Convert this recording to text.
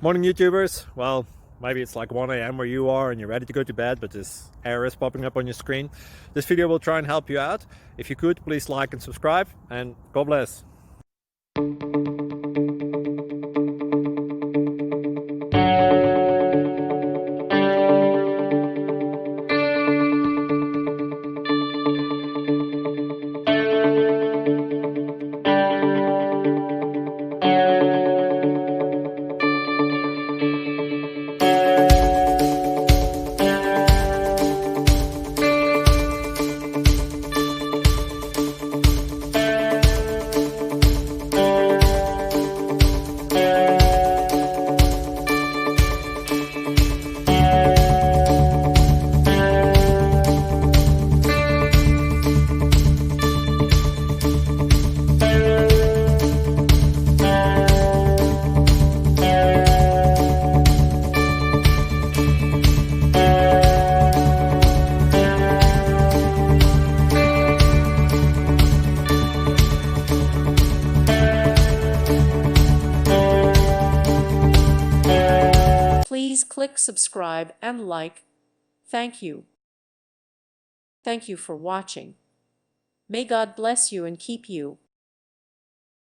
Morning YouTubers. Well, maybe it's like 1 a.m. where you are and you're ready to go to bed, but this error is popping up on your screen. This video will try and help you out. If you could, please like and subscribe, and God bless. Please click subscribe and like. Thank you. Thank you for watching. May God bless you and keep you.